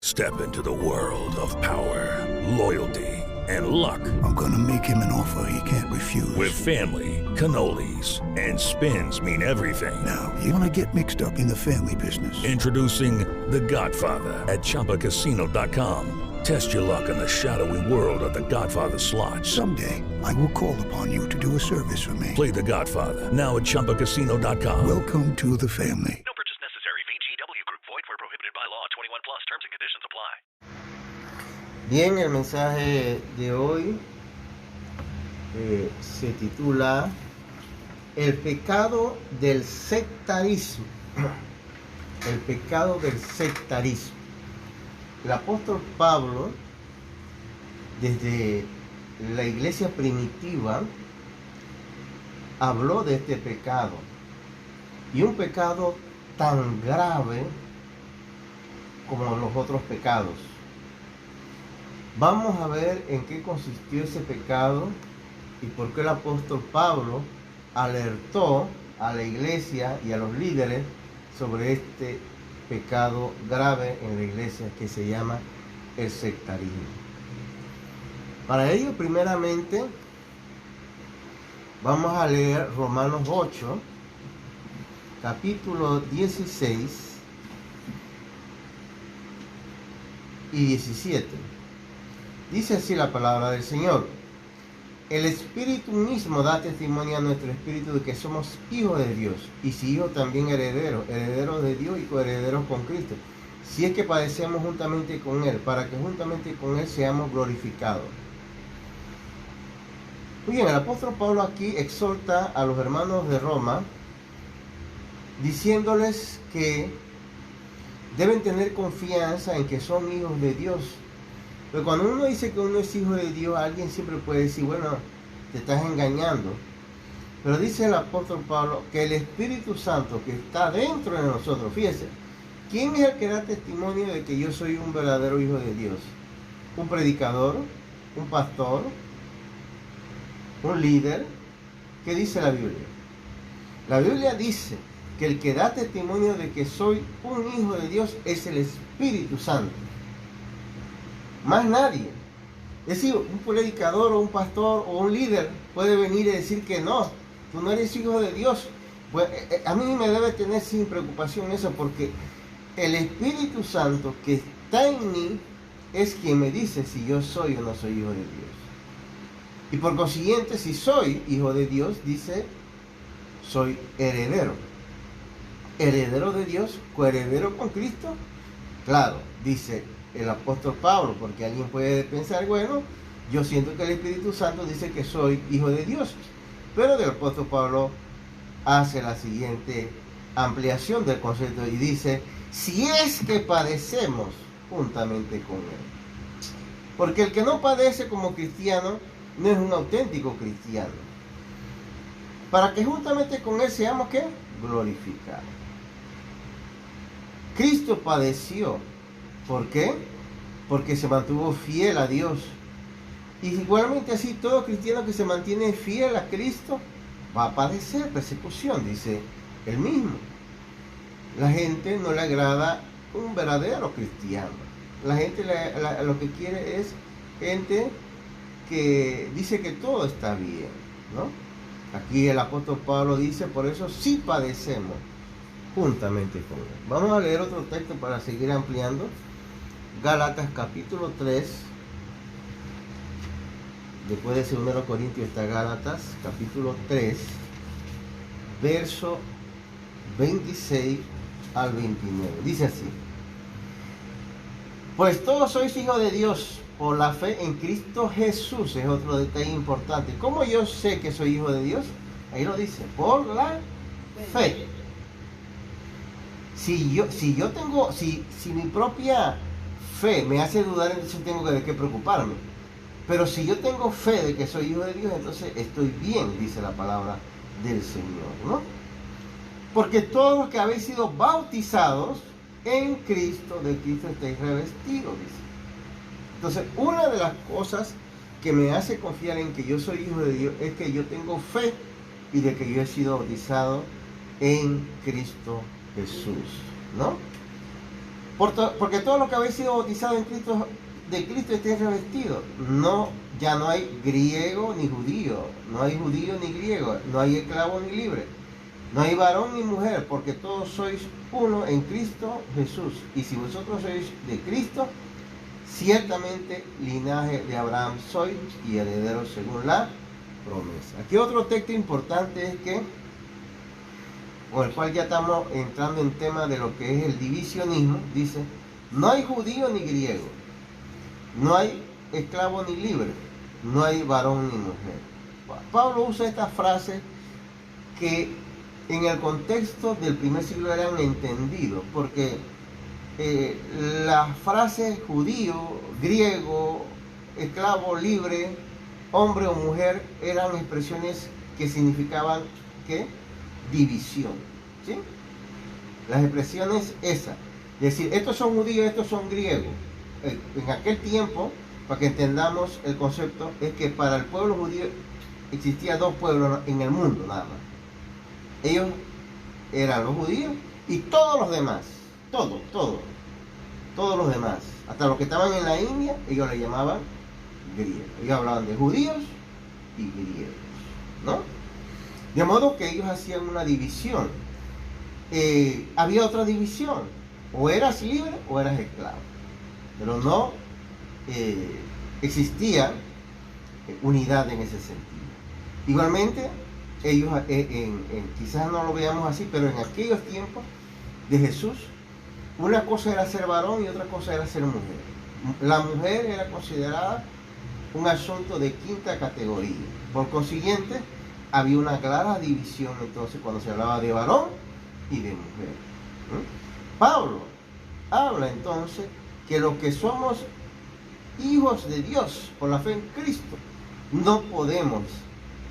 Step into the world of power, loyalty, and luck. I'm gonna make him an offer he can't refuse. With family, cannolis, and spins mean everything. Now, you wanna get mixed up in the family business. Introducing The Godfather at ChumbaCasino.com. Test your luck in the shadowy world of The Godfather slot. Someday, I will call upon you to do a service for me. Play The Godfather now at ChumbaCasino.com. Welcome to the family. No purchase necessary. VGW Group. Void where prohibited by law. 21 plus. Terms and conditions apply. Bien, el mensaje de hoy se titula El pecado del sectarismo. El pecado del sectarismo. El apóstol Pablo, desde la iglesia primitiva, habló de este pecado. Y un pecado tan grave como los otros pecados. Vamos a ver en qué consistió ese pecado y por qué el apóstol Pablo alertó a la iglesia y a los líderes sobre este pecado grave en la iglesia que se llama el sectarismo. Para ello, primeramente, vamos a leer Romanos 8, capítulo 16 y 17. Dice así la palabra del Señor: el Espíritu mismo da testimonio a nuestro espíritu de que somos hijos de Dios, y si hijos también herederos, herederos de Dios y coherederos con Cristo, si es que padecemos juntamente con Él, para que juntamente con Él seamos glorificados. Muy bien, el apóstol Pablo aquí exhorta a los hermanos de Roma, diciéndoles que deben tener confianza en que son hijos de Dios. Pero cuando uno dice que uno es hijo de Dios, alguien siempre puede decir, bueno, te estás engañando. Pero dice el apóstol Pablo que el Espíritu Santo que está dentro de nosotros, fíjese, ¿quién es el que da testimonio de que yo soy un verdadero hijo de Dios? ¿Un predicador? ¿Un pastor? ¿Un líder? ¿Qué dice la Biblia? La Biblia dice que el que da testimonio de que soy un hijo de Dios es el Espíritu Santo. Más nadie. Es decir, un predicador o un pastor o un líder puede venir y decir que no, tú no eres hijo de Dios. Pues, a mí me debe tener sin preocupación eso, porque el Espíritu Santo que está en mí es quien me dice si yo soy o no soy hijo de Dios. Y por consiguiente, si soy hijo de Dios, dice, soy heredero. Heredero de Dios, coheredero con Cristo. Claro, dice el apóstol Pablo, porque alguien puede pensar, bueno, yo siento que el Espíritu Santo dice que soy hijo de Dios, pero el apóstol Pablo hace la siguiente ampliación del concepto y dice, si es que padecemos juntamente con Él. Porque el que no padece como cristiano no es un auténtico cristiano. Para que juntamente con Él seamos, ¿qué? Glorificados. Cristo padeció. ¿Por qué? Porque se mantuvo fiel a Dios. Y igualmente así, todo cristiano que se mantiene fiel a Cristo va a padecer persecución, dice él mismo. La gente no le agrada un verdadero cristiano. La gente lo que quiere es gente que dice que todo está bien, ¿no? Aquí el apóstol Pablo dice, por eso sí padecemos juntamente con Él. Vamos a leer otro texto para seguir ampliando. Gálatas capítulo 3, después de 2 Corintios está Gálatas capítulo 3, verso 26 al 29. Dice así: pues todos sois hijos de Dios por la fe en Cristo Jesús. Es otro detalle importante. ¿Cómo yo sé que soy hijo de Dios? Ahí lo dice, por la fe. Si mi propia fe me hace dudar, entonces tengo de qué preocuparme. Pero si yo tengo fe de que soy hijo de Dios, entonces estoy bien, dice la palabra del Señor, ¿no? Porque todos los que habéis sido bautizados en Cristo, de Cristo estáis revestidos, dice. Entonces, una de las cosas que me hace confiar en que yo soy hijo de Dios es que yo tengo fe y de que yo he sido bautizado en Cristo Jesús, ¿no? Porque todo lo que habéis sido bautizado en Cristo, de Cristo estéis revestido. No, ya no hay griego ni judío, no hay judío ni griego, no hay esclavo ni libre, no hay varón ni mujer, porque todos sois uno en Cristo Jesús. Y si vosotros sois de Cristo, ciertamente linaje de Abraham sois y herederos según la promesa. Aquí otro texto importante es que, con el cual ya estamos entrando en tema de lo que es el divisionismo, dice, no hay judío ni griego, no hay esclavo ni libre, no hay varón ni mujer. Pablo usa estas frases que en el contexto del primer siglo eran entendidos, porque las frases judío, griego, esclavo, libre, hombre o mujer eran expresiones que significaban ¿qué? División, ¿sí? Las expresiones esas, es decir, estos son judíos, estos son griegos. En aquel tiempo, para que entendamos el concepto, es que para el pueblo judío existía dos pueblos en el mundo nada más. Ellos eran los judíos y todos los demás, todos los demás, hasta los que estaban en la India, ellos le llamaban griegos. Ellos hablaban de judíos y griegos, ¿no? De modo que ellos hacían una división. Había otra división, o eras libre o eras esclavo, pero no existía unidad en ese sentido. Igualmente, ellos, quizás no lo veamos así, pero en aquellos tiempos de Jesús, una cosa era ser varón y otra cosa era ser mujer. La mujer era considerada un asunto de quinta categoría. Por consiguiente, había una clara división entonces cuando se hablaba de varón y de mujer. Pablo habla entonces que los que somos hijos de Dios por la fe en Cristo, no podemos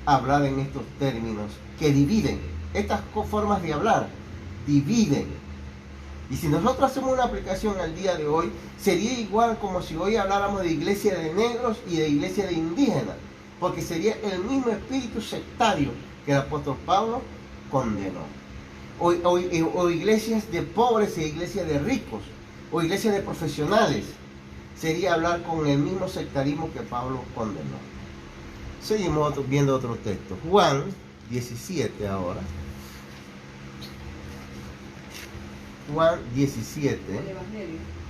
hablar en estos términos que dividen. Estas formas de hablar dividen. Y si nosotros hacemos una aplicación al día de hoy, sería igual como si hoy habláramos de iglesia de negros y de iglesia de indígenas, porque sería el mismo espíritu sectario que el apóstol Pablo condenó. O iglesias de pobres e iglesias de ricos, o iglesias de profesionales, sería hablar con el mismo sectarismo que Pablo condenó. Seguimos viendo otro texto. Juan 17 ahora. Juan 17.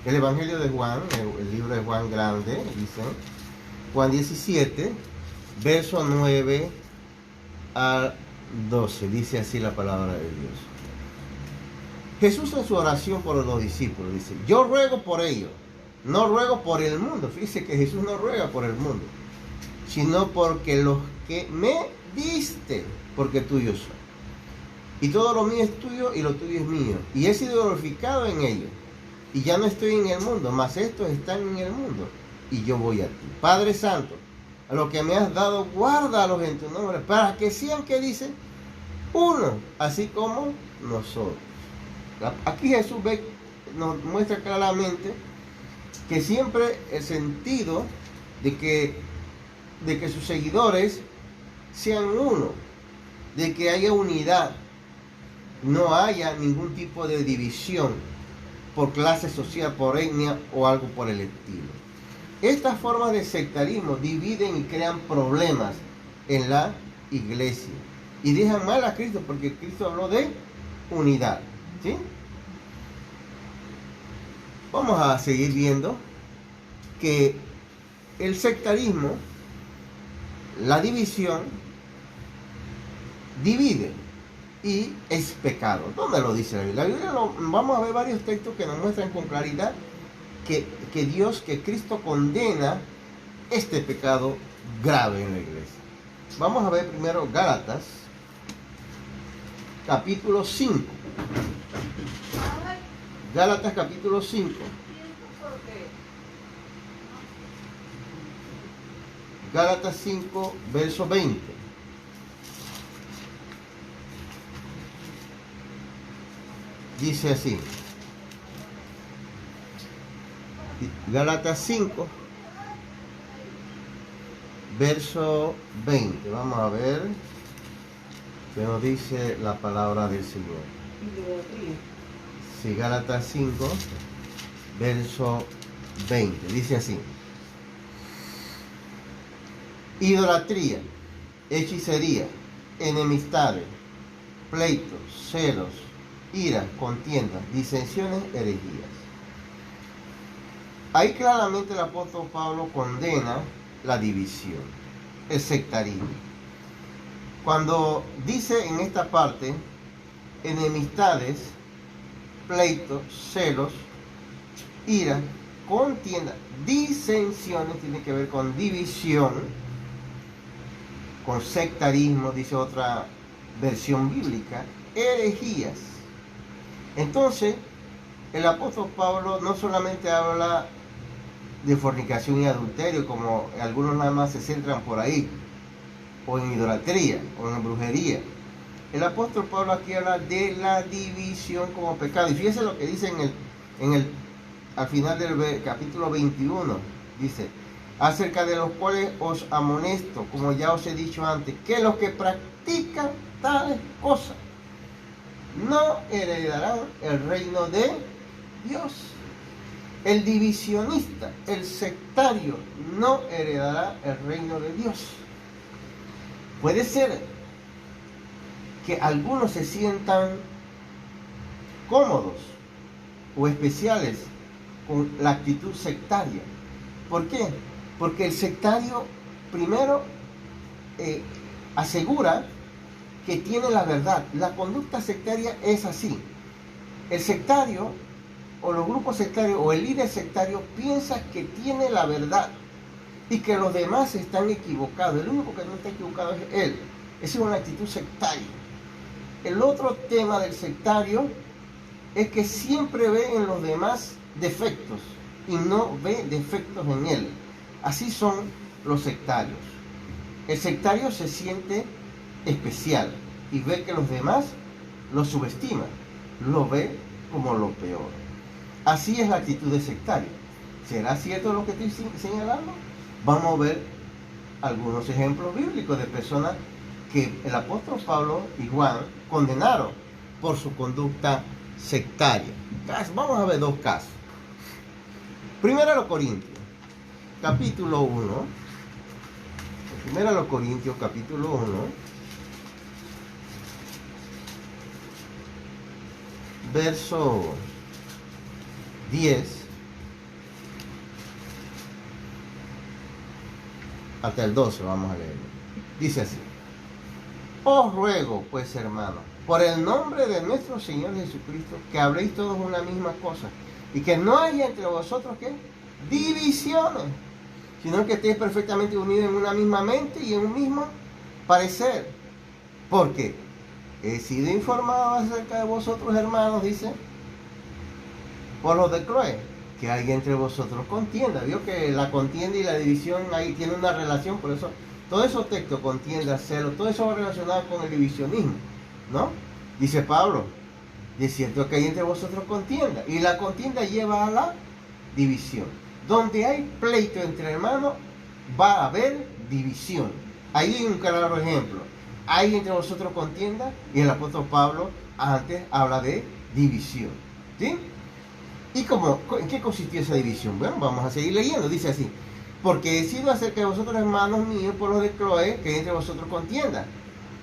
El Evangelio de Juan, el libro de Juan grande, dice. Juan 17, verso 9 al 12. Dice así la palabra de Dios. Jesús en su oración por los discípulos dice, yo ruego por ellos, no ruego por el mundo. Fíjese que Jesús no ruega por el mundo, sino porque los que me diste, porque tuyo soy. Y todo lo mío es tuyo y lo tuyo es mío. Y he sido glorificado en ellos. Y ya no estoy en el mundo, mas estos están en el mundo. Y yo voy a ti. Padre Santo, a lo que me has dado, guárdalos en tu nombre, para que sean, que dicen, uno, así como nosotros. Aquí Jesús nos muestra claramente que siempre el sentido de que sus seguidores sean uno, de que haya unidad, no haya ningún tipo de división por clase social, por etnia o algo por el estilo. Estas formas de sectarismo dividen y crean problemas en la iglesia y dejan mal a Cristo, porque Cristo habló de unidad, ¿sí? Vamos a seguir viendo que el sectarismo, la división, divide y es pecado. ¿Dónde lo dice la Biblia? La Biblia vamos a ver varios textos que nos muestran con claridad que Cristo condena este pecado grave en la iglesia. Vamos a ver primero Gálatas, capítulo 5. Gálatas, capítulo 5. Gálatas 5, verso 20. Dice así. Gálatas 5, verso 20. Vamos a ver qué nos dice la palabra del Señor. Sí, Gálatas 5, verso 20. Dice así: idolatría, hechicería, enemistades, pleitos, celos, iras, contiendas, disensiones, herejías. Ahí claramente el apóstol Pablo condena la división, el sectarismo. Cuando dice en esta parte enemistades, pleitos, celos, ira, contienda, disensiones, tiene que ver con división, con sectarismo, dice otra versión bíblica, herejías. Entonces, el apóstol Pablo no solamente habla de fornicación y adulterio, como algunos nada más se centran por ahí, o en idolatría, o en brujería. El apóstol Pablo aquí habla de la división como pecado. Y fíjese lo que dice al final del capítulo 21. Dice: acerca de los cuales os amonesto, como ya os he dicho antes, que los que practican tales cosas no heredarán el reino de Dios. El divisionista, el sectario, no heredará el reino de Dios. Puede ser que algunos se sientan cómodos o especiales con la actitud sectaria. ¿Por qué? Porque el sectario primero asegura que tiene la verdad. La conducta sectaria es así. El sectario o los grupos sectarios o el líder sectario piensa que tiene la verdad y que los demás están equivocados. El único que no está equivocado es él. Esa es una actitud sectaria. El otro tema del sectario es que siempre ve en los demás defectos y no ve defectos en él. Así son los sectarios. El sectario se siente especial y ve que los demás lo subestiman, lo ve como lo peor. Así es la actitud de sectario. ¿Será cierto lo que estoy señalando? Vamos a ver algunos ejemplos bíblicos de personas que el apóstol Pablo y Juan condenaron por su conducta sectaria. Vamos a ver dos casos. Primero a los Corintios, capítulo 1. Primero a los Corintios, capítulo 1. Verso 10 hasta el 12, vamos a leer. Dice así: os ruego, pues, hermanos, por el nombre de nuestro Señor Jesucristo, que habléis todos una misma cosa, y que no haya entre vosotros, ¿qué? Divisiones, sino que estéis perfectamente unidos en una misma mente y en un mismo parecer. Porque he sido informado acerca de vosotros, hermanos, dice, por los de Cloé, que hay entre vosotros contienda. Vio que la contienda y la división ahí tiene una relación, por eso todos esos textos, contienda, celo, todo eso va relacionado con el divisionismo, ¿no? Dice Pablo: es cierto que hay entre vosotros contienda, y la contienda lleva a la división. Donde hay pleito entre hermanos, va a haber división. Ahí hay un claro ejemplo. Hay entre vosotros contienda, y el apóstol Pablo antes habla de división, ¿sí? ¿Y en qué consistió esa división? Bueno, vamos a seguir leyendo. Dice así: porque he sido acerca de vosotros, hermanos míos, por los de Cloé, que hay entre vosotros contienda.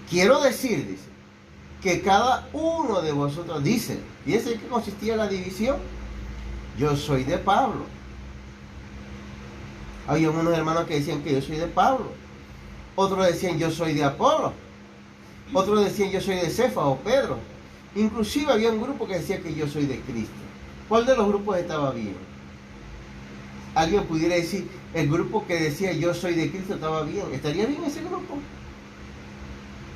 Quiero decir, dice, que cada uno de vosotros dice, ¿y ese en qué consistía la división? Yo soy de Pablo. Había unos hermanos que decían que yo soy de Pablo. Otros decían yo soy de Apolo. Otros decían yo soy de Cefas o Pedro. Inclusive había un grupo que decía que yo soy de Cristo. ¿Cuál de los grupos estaba bien? Alguien pudiera decir, el grupo que decía yo soy de Cristo estaba bien. ¿Estaría bien ese grupo?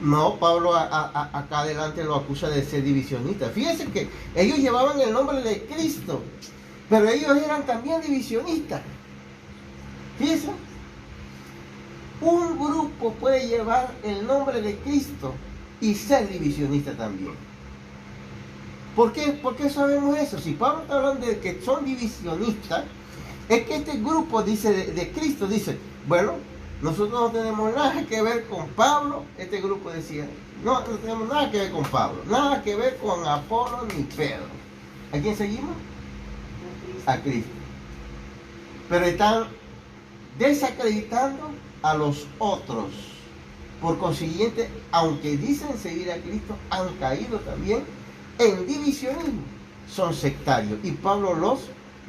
No, Pablo acá adelante lo acusa de ser divisionista. Fíjense que ellos llevaban el nombre de Cristo, pero ellos eran también divisionistas. Fíjense, un grupo puede llevar el nombre de Cristo y ser divisionista también. ¿Por qué sabemos eso? Si Pablo está hablando de que son divisionistas, es que este grupo dice de Cristo, dice, bueno, nosotros no tenemos nada que ver con Pablo. Este grupo decía, no tenemos nada que ver con Pablo, nada que ver con Apolo ni Pedro. ¿A quién seguimos? a Cristo. Pero están desacreditando a los otros. Por consiguiente, aunque dicen seguir a Cristo, han caído también en divisionismo. Son sectarios. Y Pablo los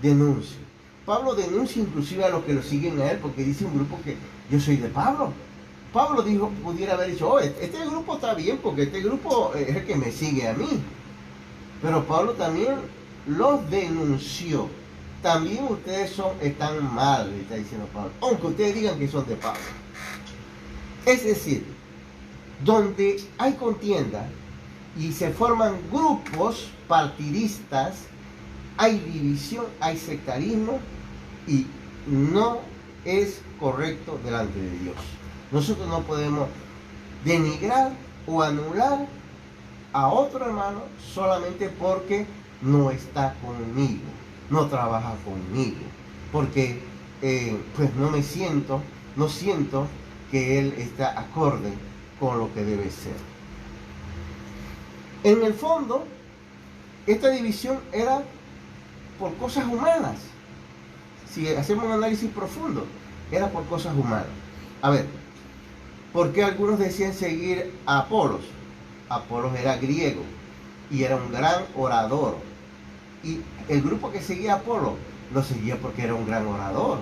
denuncia. Pablo denuncia inclusive a los que lo siguen a él, porque dice un grupo que yo soy de Pablo. Pablo dijo, pudiera haber dicho, oh, este grupo está bien, porque este grupo es el que me sigue a mí. Pero Pablo también los denunció. También ustedes están mal, le está diciendo Pablo, aunque ustedes digan que son de Pablo. Es decir, donde hay contienda y se forman grupos partidistas, hay división, hay sectarismo y no es correcto delante de Dios. Nosotros no podemos denigrar o anular a otro hermano solamente porque no está conmigo, no trabaja conmigo, porque pues no siento que él está acorde con lo que debe ser. En el fondo, esta división era por cosas humanas. Si hacemos un análisis profundo, era por cosas humanas. A ver, ¿por qué algunos decían seguir a Apolos? Apolos era griego y era un gran orador. Y el grupo que seguía a Apolos lo seguía porque era un gran orador.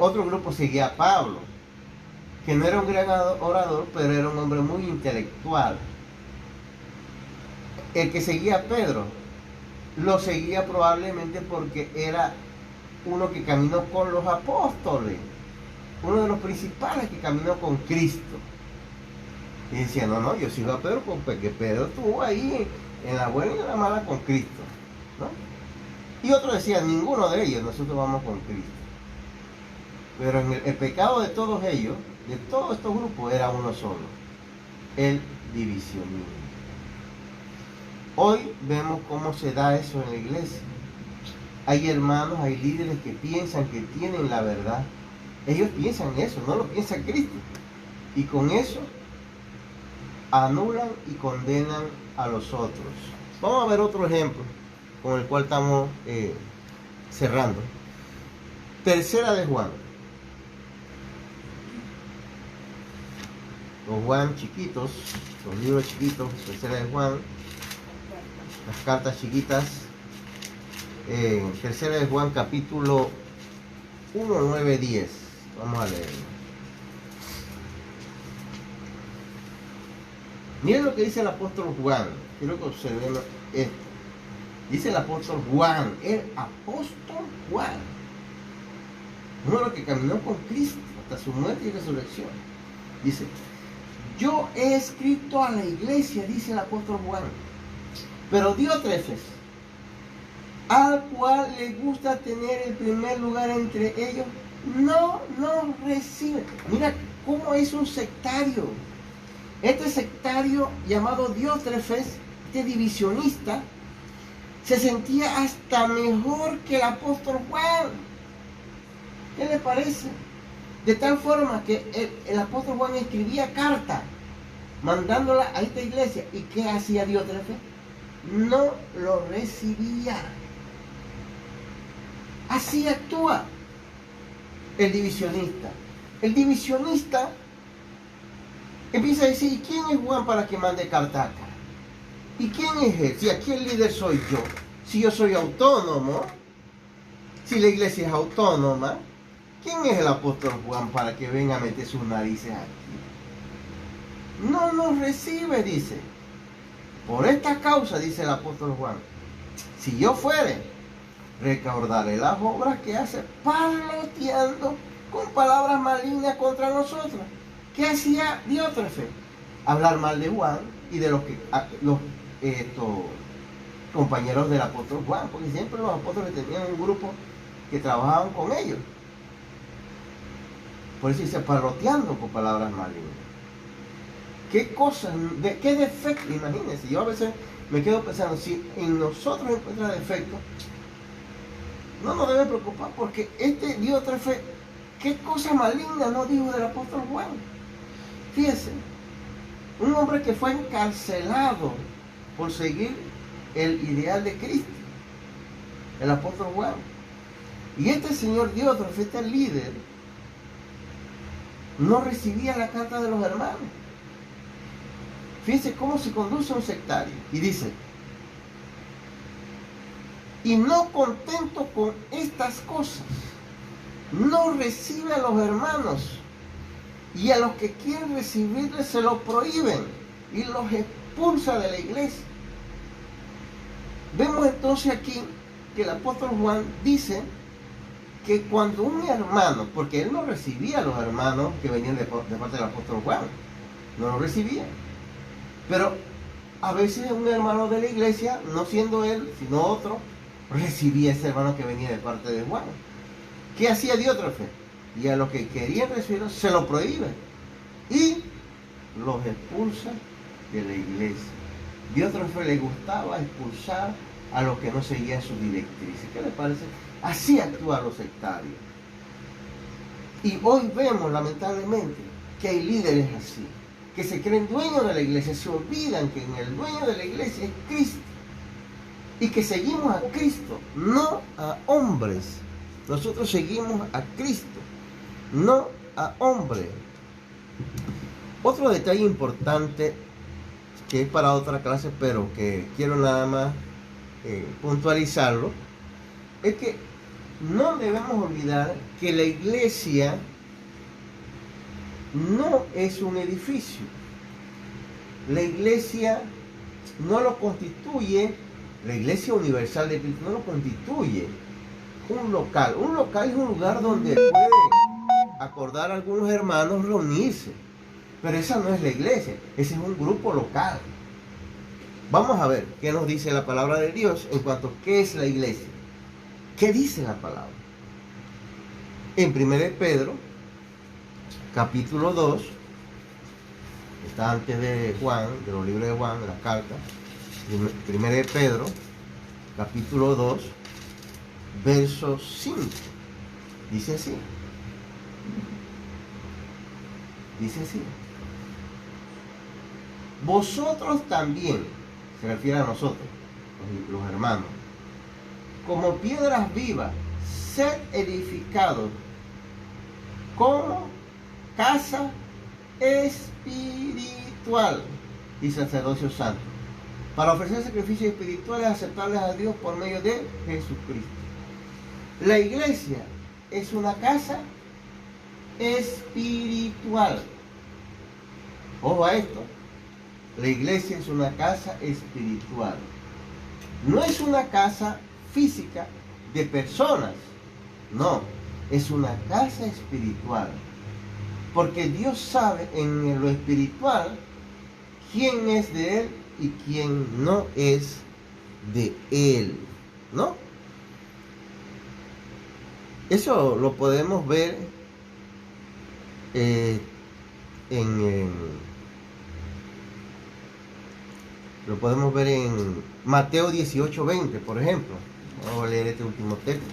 Otro grupo seguía a Pablo, que no era un gran orador, pero era un hombre muy intelectual. El que seguía a Pedro lo seguía probablemente porque era uno que caminó con los apóstoles, uno de los principales que caminó con Cristo. Y decía, no, yo sigo a Pedro porque Pedro estuvo ahí en la buena y en la mala con Cristo, ¿no? Y otro decía, ninguno de ellos, nosotros vamos con Cristo. Pero en el pecado de todos ellos, de todos estos grupos, era uno solo, el divisionismo. Hoy vemos cómo se da eso en la iglesia. Hay hermanos, hay líderes que piensan que tienen la verdad. Ellos piensan eso, no lo piensa Cristo. Y con eso anulan y condenan a los otros. Vamos a ver otro ejemplo con el cual estamos cerrando. Tercera de Juan. Los Juan chiquitos, los libros chiquitos, Tercera de Juan, las cartas chiquitas. Tercera de Juan, capítulo 1, 9, 10. Vamos a leerlo. Miren lo que dice el apóstol Juan. Quiero que observen esto. Dice el apóstol Juan, el apóstol Juan, uno que caminó con Cristo hasta su muerte y resurrección. Dice, yo he escrito a la iglesia, dice el apóstol Juan, pero Diótrefes, al cual le gusta tener el primer lugar entre ellos, no nos recibe. Mira cómo es un sectario. Este sectario llamado Diótrefes, este divisionista, se sentía hasta mejor que el apóstol Juan. ¿Qué le parece? De tal forma que el apóstol Juan escribía carta mandándola a esta iglesia. ¿Y qué hacía Diótrefes? No lo recibía. Así actúa el divisionista. El divisionista empieza a decir, ¿quién es Juan para que mande carta acá? ¿Y quién es él? Si aquí el líder soy yo, si yo soy autónomo, si la iglesia es autónoma, ¿quién es el apóstol Juan para que venga a meter sus narices aquí? No nos recibe, dice. Por esta causa, dice el apóstol Juan, si yo fuere, recordaré las obras que hace parloteando con palabras malignas contra nosotros. ¿Qué hacía Diótrefes? Hablar mal de Juan y de los compañeros del apóstol Juan, porque siempre los apóstoles tenían un grupo que trabajaban con ellos. Por eso dice parloteando con palabras malignas. ¿Qué cosas, qué defecto? Imagínense, yo a veces me quedo pensando, si en nosotros encuentra defecto, no nos debe preocupar, porque este Diótrefes, ¿qué cosa maligna no dijo del apóstol Juan? Fíjense, un hombre que fue encarcelado por seguir el ideal de Cristo. el apóstol Juan. Y este señor Diótrefo, este líder, no recibía la carta de los hermanos. Fíjense cómo se conduce un sectario. Y dice, y no contento con estas cosas, no recibe a los hermanos, y a los que quieren recibirles se lo prohíben y los expulsa de la iglesia. Vemos entonces aquí que el apóstol Juan dice que cuando un hermano, porque él no recibía a los hermanos que venían de parte del apóstol Juan, no los recibía, pero a veces un hermano de la iglesia, no siendo él, sino otro, recibía a ese hermano que venía de parte de Juan. ¿Qué hacía Diótrefo? Y a los que querían recibirlo se lo prohíbe y los expulsa de la iglesia. Diótrefo le gustaba expulsar a los que no seguían sus directrices. ¿Qué les parece? Así actúan los sectarios. Y hoy vemos lamentablemente que hay líderes así, que se creen dueños de la iglesia, se olvidan que en el dueño de la iglesia es Cristo y que seguimos a Cristo, no a hombres. Nosotros seguimos a Cristo, no a hombres. Otro detalle importante que es para otra clase, pero que quiero nada más puntualizarlo, es que no debemos olvidar que la iglesia no es un edificio. La iglesia no lo constituye, la iglesia universal de Cristo no lo constituye un local. Un local es un lugar donde puede acordar algunos hermanos reunirse, pero esa no es la iglesia, ese es un grupo local. Vamos a ver qué nos dice la palabra de Dios en cuanto a qué es la iglesia. ¿Qué dice la palabra? En 1 Pedro, capítulo 2, está antes de Juan, de los libros de Juan, de las cartas. 1 Pedro, capítulo 2, verso 5. Dice así. Dice así. Vosotros también, se refiere a nosotros, los hermanos, como piedras vivas, sed edificados como casa espiritual y sacerdocio santo, para ofrecer sacrificios espirituales aceptables a Dios por medio de Jesucristo. La iglesia es una casa espiritual. Ojo a esto. La iglesia es una casa espiritual. No es una casa física de personas. No, es una casa espiritual. Porque Dios sabe en lo espiritual quién es de Él y quién no es de Él. ¿No? Eso lo podemos ver lo podemos ver en Mateo 18:20, por ejemplo. Vamos a leer este último texto.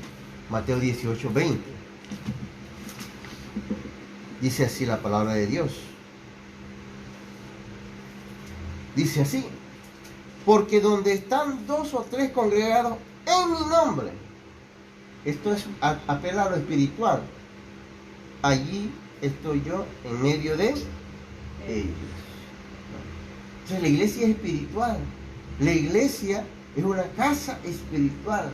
Mateo 18:20. Dice así la palabra de Dios. Dice así: porque donde están 2 o 3 congregados en mi nombre, esto es apela a lo espiritual, allí estoy yo en medio de ellos. Entonces la iglesia es espiritual. La iglesia es una casa espiritual.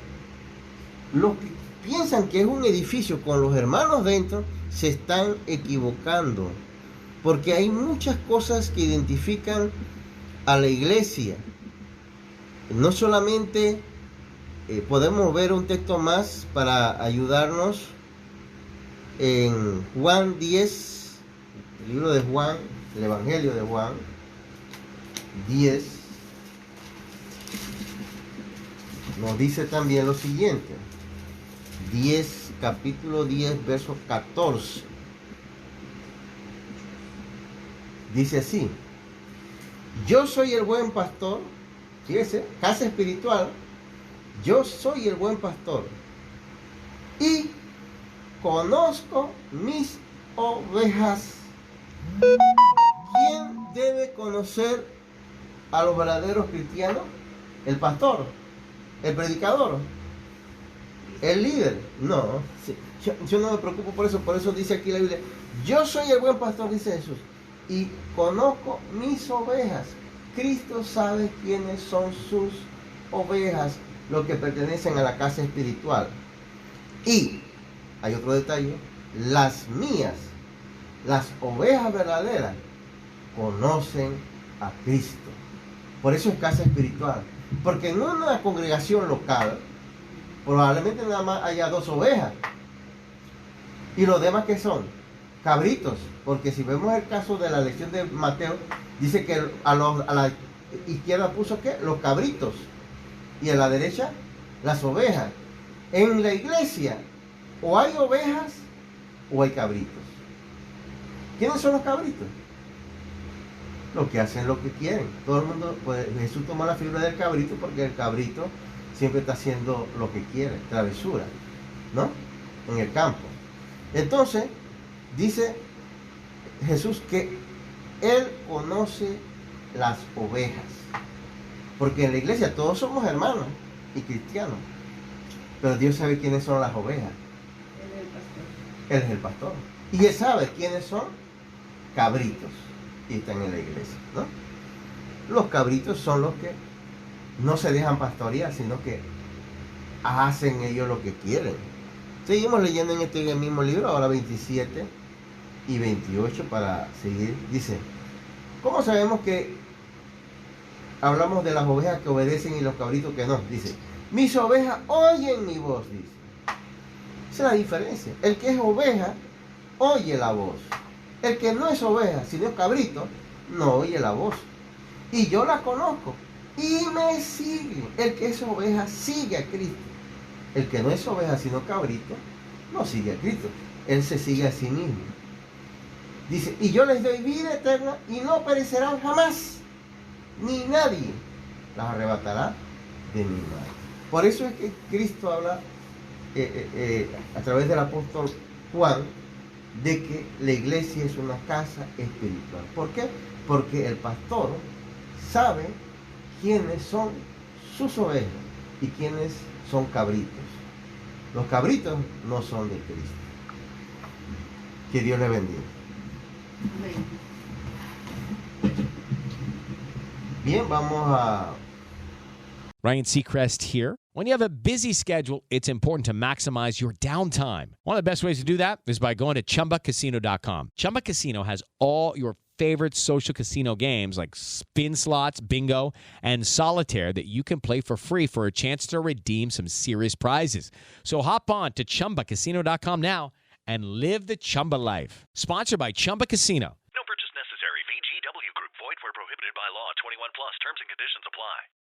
Los que piensan que es un edificio con los hermanos dentro se están equivocando, porque hay muchas cosas que identifican a la iglesia. No solamente podemos ver un texto más para ayudarnos en Juan 10, el libro de Juan, el Evangelio de Juan 10, nos dice también lo siguiente. 10, capítulo 10, verso 14. Dice así: yo soy el buen pastor. Fíjese, casa espiritual. Yo soy el buen pastor y conozco mis ovejas. ¿Quién debe conocer a los verdaderos cristianos? El pastor, el predicador. El líder, no. Sí, yo no me preocupo por eso dice aquí la Biblia. Yo soy el buen pastor, dice Jesús, y conozco mis ovejas. Cristo sabe quiénes son sus ovejas, los que pertenecen a la casa espiritual. Y hay otro detalle, las mías, las ovejas verdaderas, conocen a Cristo. Por eso es casa espiritual. Porque en una congregación local, probablemente nada más haya 2 ovejas. ¿Y los demás qué son? Cabritos. Porque si vemos el caso de la lección de Mateo, dice que a la izquierda puso ¿qué? Los cabritos. Y a la derecha, las ovejas. En la iglesia, o hay ovejas o hay cabritos. ¿Quiénes son los cabritos? Los que hacen lo que quieren. Todo el mundo, pues Jesús tomó la figura del cabrito porque el cabrito siempre está haciendo lo que quiere, travesura, ¿no? En el campo. Entonces, dice Jesús que Él conoce las ovejas. Porque en la iglesia todos somos hermanos y cristianos. Pero Dios sabe quiénes son las ovejas. Él es el pastor. Y Él sabe quiénes son cabritos. Y están en la iglesia, ¿no? Los cabritos son los que no se dejan pastorear, sino que hacen ellos lo que quieren. Seguimos leyendo en este mismo libro, ahora 27 y 28 para seguir. Dice, ¿cómo sabemos que hablamos de las ovejas que obedecen y los cabritos que no? Dice, mis ovejas oyen mi voz, dice. Esa es la diferencia. El que es oveja, oye la voz. El que no es oveja, sino es cabrito, no oye la voz. Y yo la conozco y me sigue. El que es oveja sigue a Cristo. El que no es oveja, sino cabrito, no sigue a Cristo. Él se sigue a sí mismo. Dice, y yo les doy vida eterna y no perecerán jamás. Ni nadie las arrebatará de mi mano. Por eso es que Cristo habla a través del apóstol Juan de que la iglesia es una casa espiritual. ¿Por qué? Porque el pastor sabe quiénes son sus ovejas y quiénes son cabritos. Los cabritos no son de Cristo. Que Dios le bendiga. Bien, vamos a... Ryan Seacrest here. When you have a busy schedule, it's important to maximize your downtime. One of the best ways to do that is by going to ChumbaCasino.com. Chumba Casino has all your favorite social casino games like spin slots, bingo, and solitaire that you can play for free for a chance to redeem some serious prizes. So hop on to ChumbaCasino.com now and live the Chumba life. Sponsored by Chumba Casino. No purchase necessary. VGW Group. Void where prohibited by law. 21 plus. Terms and conditions apply.